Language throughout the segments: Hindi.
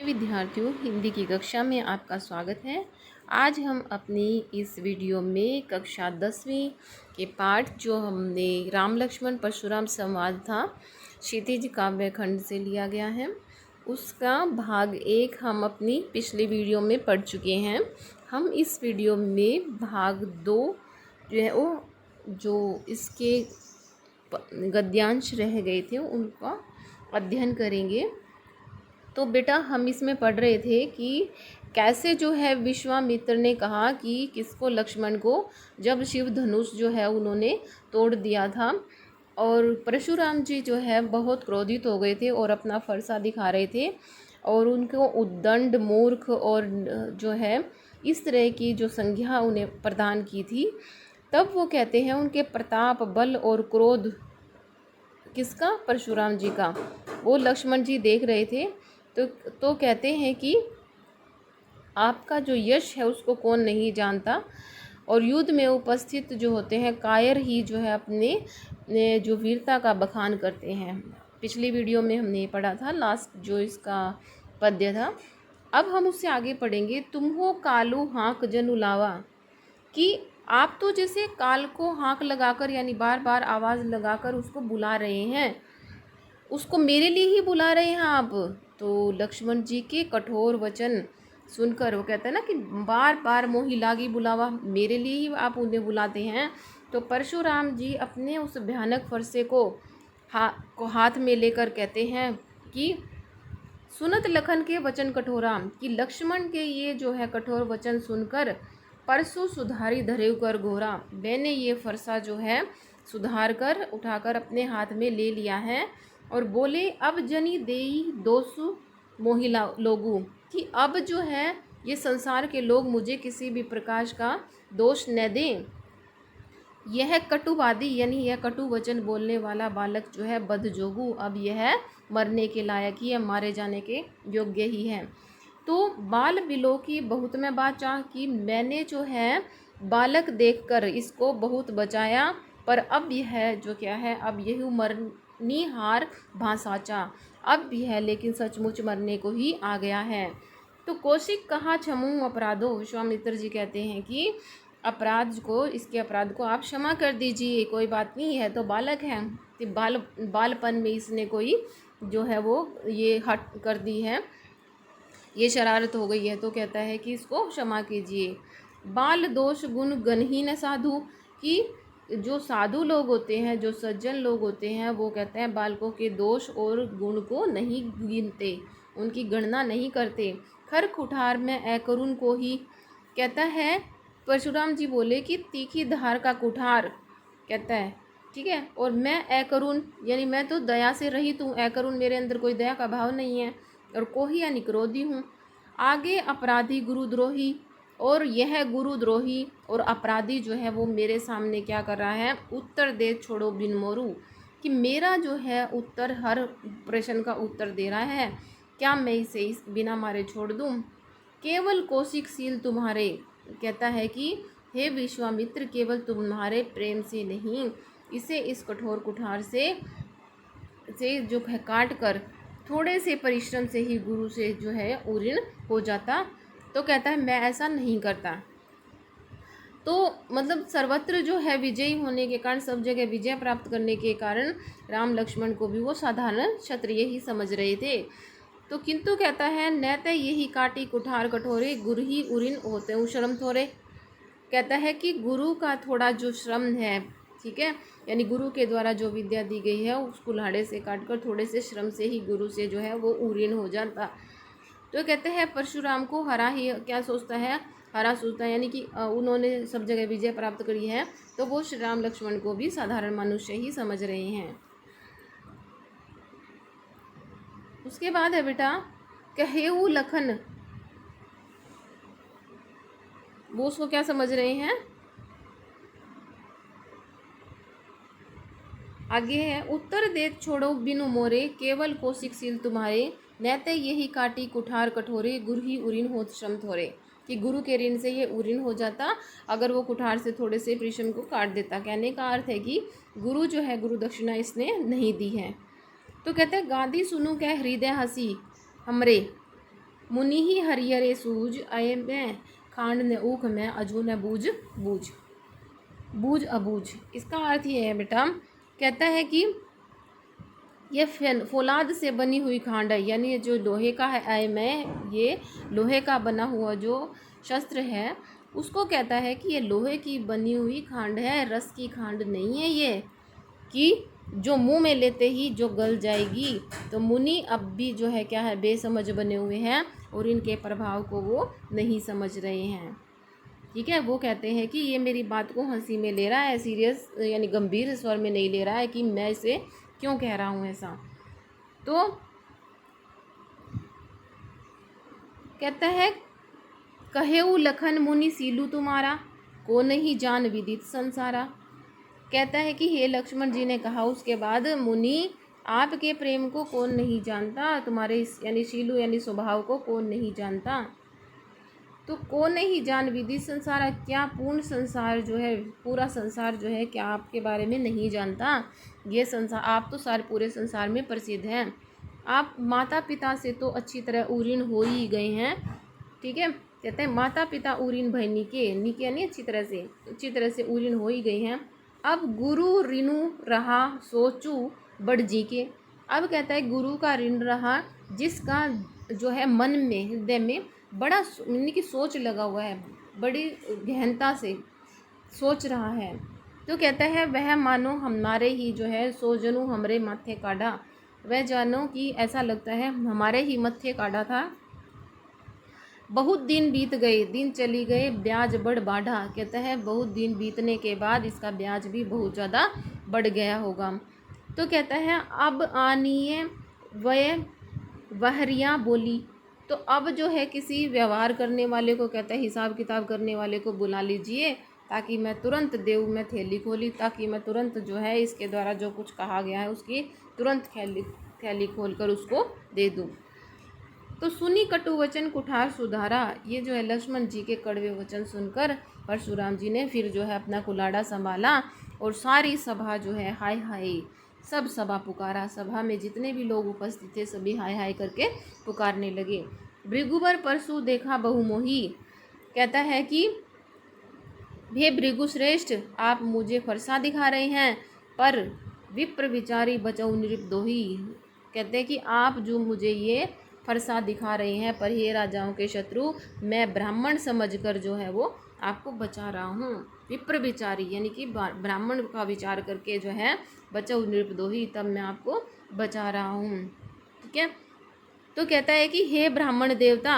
विद्यार्थियों, हिंदी की कक्षा में आपका स्वागत है। आज हम अपनी इस वीडियो में कक्षा 10वीं के पाठ जो हमने राम लक्ष्मण परशुराम संवाद था, क्षितिज काव्य खंड से लिया गया है, उसका भाग 1 हम अपनी पिछली वीडियो में पढ़ चुके हैं। हम इस वीडियो में भाग 2 जो है वो जो इसके गद्यांश रह गए थे उनका अध्ययन करेंगे। तो बेटा हम इसमें पढ़ रहे थे कि कैसे जो है विश्वामित्र ने कहा कि किसको, लक्ष्मण को, जब शिव धनुष जो है उन्होंने तोड़ दिया था और परशुराम जी जो है बहुत क्रोधित हो गए थे और अपना फरसा दिखा रहे थे और उनको उद्दंड, मूर्ख और जो है इस तरह की जो संज्ञा उन्हें प्रदान की थी। तब वो कहते हैं उनके प्रताप, बल और क्रोध किसका, परशुराम जी का, वो लक्ष्मण जी देख रहे थे। तो कहते हैं कि आपका जो यश है उसको कौन नहीं जानता, और युद्ध में उपस्थित जो होते हैं कायर ही जो है अपने जो वीरता का बखान करते हैं। पिछली वीडियो में हमने पढ़ा था, लास्ट जो इसका पद्य था। अब हम उससे आगे पढ़ेंगे। तुम हो कालू हाँक जन उलावा, कि आप तो जैसे काल को हाँक लगाकर यानी बार बार आवाज़ लगाकर उसको बुला रहे हैं, उसको मेरे लिए ही बुला रहे हैं आप। तो लक्ष्मण जी के कठोर वचन सुनकर वो कहता है ना कि बार बार मोहि लागी बुलावा, मेरे लिए ही आप उन्हें बुलाते हैं। तो परशुराम जी अपने उस भयानक फरसे को हाथ में लेकर कहते हैं कि सुनत लखन के वचन कठोरा, कि लक्ष्मण के ये जो है कठोर वचन सुनकर परसों सुधारी धरे कर घोरा, मैंने ये फरसा जो है सुधार कर उठाकर अपने हाथ में ले लिया है। और बोले अब जनी देई दोसु मोहिला लोगू, कि अब जो है ये संसार के लोग मुझे किसी भी प्रकार का दोष न दें। यह कटुवादी यानी यह कटु वचन बोलने वाला बालक जो है बदजोगू, अब यह मरने के लायक ही है, मारे जाने के योग्य ही है। तो बाल बिलो की बहुत मैं बात चाह कि मैंने जो है बालक देखकर इसको बहुत बचाया, पर अब यह जो क्या है, अब यही मरनीहार भांसाचा, अब भी है लेकिन सचमुच मरने को ही आ गया है। तो कौशिक कहा क्षमू अपराधो, विश्वामित्र जी कहते हैं कि अपराध को, इसके अपराध को आप क्षमा कर दीजिए, कोई बात नहीं है, तो बालक है, तो बालपन में इसने कोई जो है वो ये हट कर दी है, ये शरारत हो गई है, तो कहता है कि इसको क्षमा कीजिए। बाल दोष गुण गणहीन साधु, कि जो साधु लोग होते हैं, जो सज्जन लोग होते हैं, वो कहते हैं बालकों के दोष और गुण को नहीं गिनते, उनकी गणना नहीं करते। खर कुठार में अकरुण को ही, कहता है परशुराम जी बोले कि तीखी धार का कुठार, कहता है ठीक है, और मैं अकरुण यानी मैं तो दया से रहित हूँ, अकरुण मेरे अंदर कोई दया का भाव नहीं है, और कोही यानी क्रोधी हूँ। आगे अपराधी गुरुद्रोही, और यह गुरुद्रोही और अपराधी जो है वो मेरे सामने क्या कर रहा है, उत्तर दे छोड़ो बिन मोरू, कि मेरा जो है उत्तर, हर प्रश्न का उत्तर दे रहा है, क्या मैं इसे इस बिना मारे छोड़ दूँ। केवल कौशिक सील तुम्हारे, कहता है कि हे विश्वामित्र, केवल तुम्हारे प्रेम से नहीं, इसे इस कठोर कुठार से जो है काट कर थोड़े से परिश्रम से ही गुरु से जो है उऋण हो जाता। तो कहता है मैं ऐसा नहीं करता। तो मतलब सर्वत्र जो है विजयी होने के कारण, सब जगह विजय प्राप्त करने के कारण राम लक्ष्मण को भी वो साधारण क्षत्रिय ही समझ रहे थे। तो किंतु कहता है न तो यही काटी कुठार कठोरे, गुरु ही उऋण होते हूँ श्रम थोड़े, कहता है कि गुरु का थोड़ा जो श्रम है, ठीक है, यानी गुरु के द्वारा जो विद्या दी गई है उस कुल्हाड़े से काटकर थोड़े से श्रम से ही गुरु से जो है वो उऋण हो जाता। तो कहते हैं परशुराम को हरा ही क्या सोचता है, हरा सोचता है, यानी कि उन्होंने सब जगह विजय प्राप्त करी है, तो वो श्री राम लक्ष्मण को भी साधारण मनुष्य ही समझ रहे हैं। उसके बाद है बेटा कहेऊ लखन, वो उसको क्या समझ रहे हैं, आगे है उत्तर देत छोड़ो बिनु मोरे, केवल कौशिक सील तुम्हारे, नैते यही काटी कुठार कठोरे, गुरु ही उऋण होत श्रम थोरे, कि गुरु के ऋण से ये उऋण हो जाता अगर वो कुठार से थोड़े से परिश्रम को काट देता। कहने का अर्थ है कि गुरु जो है गुरु दक्षिणा इसने नहीं दी है। तो कहते हैं गांधी सुनू कह हृदय हंसी हमरे, मुनि ही हरियरे सूझ, अय में खांड ने ऊख में, अजू न बूझ बूझ। बूझ अबूझ, इसका अर्थ ये है बेटा, कहता है कि ये फौलाद से बनी हुई खांड है, यानी ये जो लोहे का है, अय में ये लोहे का बना हुआ जो शस्त्र है उसको कहता है कि ये लोहे की बनी हुई खांड है, रस की खांड नहीं है ये, कि जो मुंह में लेते ही जो गल जाएगी। तो मुनि अब भी जो है क्या है, बेसमझ बने हुए हैं और इनके प्रभाव को वो नहीं समझ रहे हैं। ठीक है, वो कहते हैं कि ये मेरी बात को हंसी में ले रहा है, सीरियस यानी गंभीर स्वर में नहीं ले रहा है कि मैं इसे क्यों कह रहा हूँ ऐसा। तो कहता है, कहेऊ लखन मुनि सीलू तुम्हारा, को नहीं जान विदित संसारा। कहता है कि हे लक्ष्मण जी ने कहा उसके बाद, मुनि आपके प्रेम को कौन नहीं जानता, तुम्हारे यानी शीलू यानी स्वभाव को कौन नहीं जानता। तो कौन नहीं जान विदित संसार, क्या पूर्ण संसार जो है, पूरा संसार जो है क्या आपके बारे में नहीं जानता। ये संसार, आप तो सारे पूरे संसार में प्रसिद्ध हैं। आप माता पिता से तो अच्छी तरह उरीन हो ही गए हैं। ठीक है, कहते हैं माता पिता उरीन भय निके, निके यानी अच्छी तरह से उरीन हो ही गए हैं। अब गुरु ऋणु रहा सोचू बड़ जी के। अब कहता है गुरु का ऋण रहा जिसका जो है मन में, हृदय में बड़ा यानी कि सोच लगा हुआ है, बड़ी गहनता से सोच रहा है। तो कहता है वह मानो हमारे ही जो है, सोजनू हमरे माथे काढ़ा, वह जानो कि ऐसा लगता है हमारे ही मत्थे काढ़ा था। बहुत दिन बीत गए, दिन चली गए, ब्याज बढ़ बाढ़ा। कहता है बहुत दिन बीतने के बाद इसका ब्याज भी बहुत ज़्यादा बढ़ गया होगा। तो कहता है अब आनिए वह वहरिया बोली। तो अब जो है किसी व्यवहार करने वाले को, कहता है हिसाब किताब करने वाले को बुला लीजिए, ताकि मैं तुरंत देऊँ, मैं थैली खोली, ताकि मैं तुरंत जो है इसके द्वारा जो कुछ कहा गया है उसकी तुरंत थैली खोल कर उसको दे दूँ। तो सुनी कटु वचन कुठार सुधारा। ये जो है लक्ष्मण जी के कड़वे वचन सुनकर परशुराम जी ने फिर जो है अपना कुलाड़ा संभाला और सारी सभा जो है हाय हाय, सब सभा पुकारा। सभा में जितने भी लोग उपस्थित थे सभी हाय हाय करके पुकारने लगे। भृगुवर परशु देखा बहुमोही। कहता है कि हे भृगुश्रेष्ठ, आप मुझे फरसा दिखा रहे हैं, पर विप्र विचारी बचऊ नृपदोही। कहते हैं कि आप जो मुझे ये फरसा दिखा रहे हैं, पर हे राजाओं के शत्रु, मैं ब्राह्मण समझकर जो है वो आपको बचा रहा हूँ। विप्र विचारी यानी कि ब्राह्मण का विचार करके जो है बचऊ नृपदोही, तब मैं आपको बचा रहा हूँ। ठीक है, तो कहता है कि हे ब्राह्मण देवता,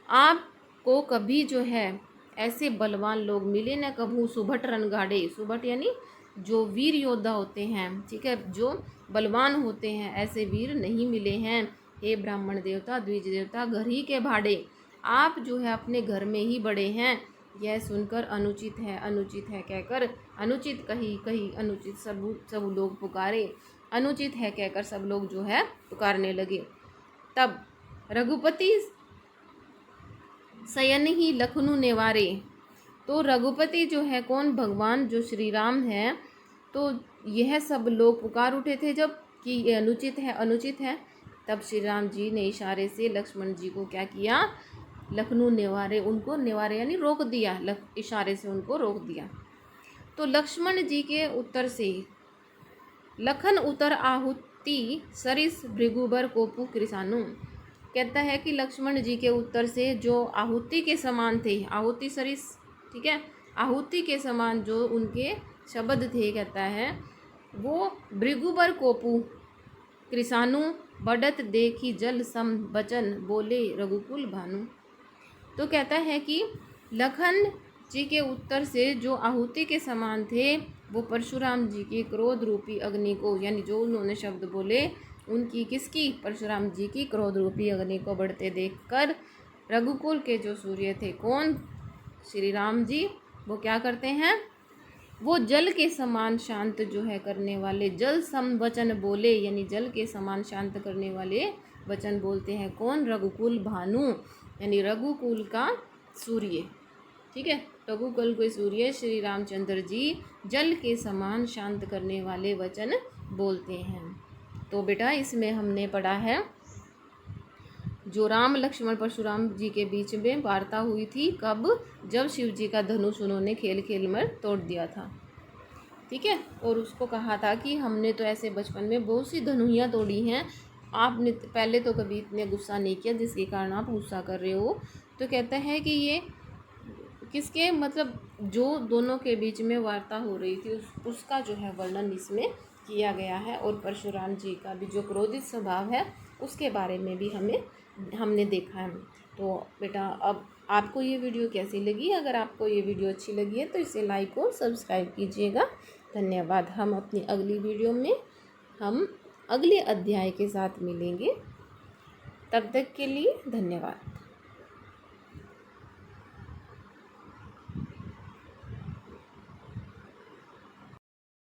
आपको कभी जो है ऐसे बलवान लोग मिले न कभू सुभट रणगाड़े। सुभट यानी जो वीर योद्धा होते हैं, ठीक है, जो बलवान होते हैं, ऐसे वीर नहीं मिले हैं। हे ब्राह्मण देवता, द्विज देवता, घर ही के भाड़े, आप जो है अपने घर में ही बड़े हैं। यह सुनकर अनुचित है कहकर, अनुचित कही अनुचित सब लोग पुकारे। अनुचित है कहकर सब लोग जो है पुकारने लगे। तब रघुपति शयन ही लखनऊ नेवारे। तो रघुपति जो है कौन, भगवान जो श्री राम है। तो यह सब लोग पुकार उठे थे जब कि ये अनुचित है। तब श्री राम जी ने इशारे से लक्ष्मण जी को क्या किया, लखनऊ नेवारे, उनको नेवारे यानी रोक दिया, इशारे से उनको रोक दिया। तो लक्ष्मण जी के उत्तर से लखन उतर आहुति सरिस भृगुबर कोपु कृसानु। कहता है कि लक्ष्मण जी के उत्तर से जो आहुति के समान थे, आहुति सरिस, ठीक है, आहुति के समान जो उनके शब्द थे, कहता है वो भृगुबर कोपु कृसानु बढ़त देखी जल सम बचन बोले रघुकुल भानु। तो कहता है कि लखन जी के उत्तर से जो आहुति के समान थे वो परशुराम जी की क्रोध रूपी अग्नि को, यानी जो उन्होंने शब्द बोले उनकी, किसकी, परशुराम जी की क्रोध रूपी अग्नि को बढ़ते देखकर रघुकुल के जो सूर्य थे, कौन, श्री राम जी, वो क्या करते हैं, वो जल के समान शांत जो है करने वाले, जल सम वचन बोले, यानी जल के समान शांत करने वाले वचन बोलते हैं। कौन, रघुकुल भानु, यानी रघुकुल का सूर्य। ठीक है, रघुकुल के सूर्य श्री रामचंद्र जी जल के समान शांत करने वाले वचन बोलते हैं। तो बेटा इसमें हमने पढ़ा है जो राम लक्ष्मण परशुराम जी के बीच में वार्ता हुई थी कब, जब शिव जी का धनुष उन्होंने खेल खेल में तोड़ दिया था। ठीक है, और उसको कहा था कि हमने तो ऐसे बचपन में बहुत सी धनुइयाँ तोड़ी हैं, आपने पहले तो कभी इतने गुस्सा नहीं किया जिसके कारण आप गुस्सा कर रहे हो। तो कहता है कि ये किसके मतलब जो दोनों के बीच में वार्ता हो रही थी उसका जो है वर्णन इसमें किया गया है, और परशुराम जी का भी जो क्रोधित स्वभाव है उसके बारे में भी हमने देखा है। तो बेटा अब आपको ये वीडियो कैसी लगी? अगर आपको ये वीडियो अच्छी लगी है तो इसे लाइक और सब्सक्राइब कीजिएगा। धन्यवाद। हम अपनी अगली वीडियो में हम अगले अध्याय के साथ मिलेंगे। तब तक के लिए धन्यवाद।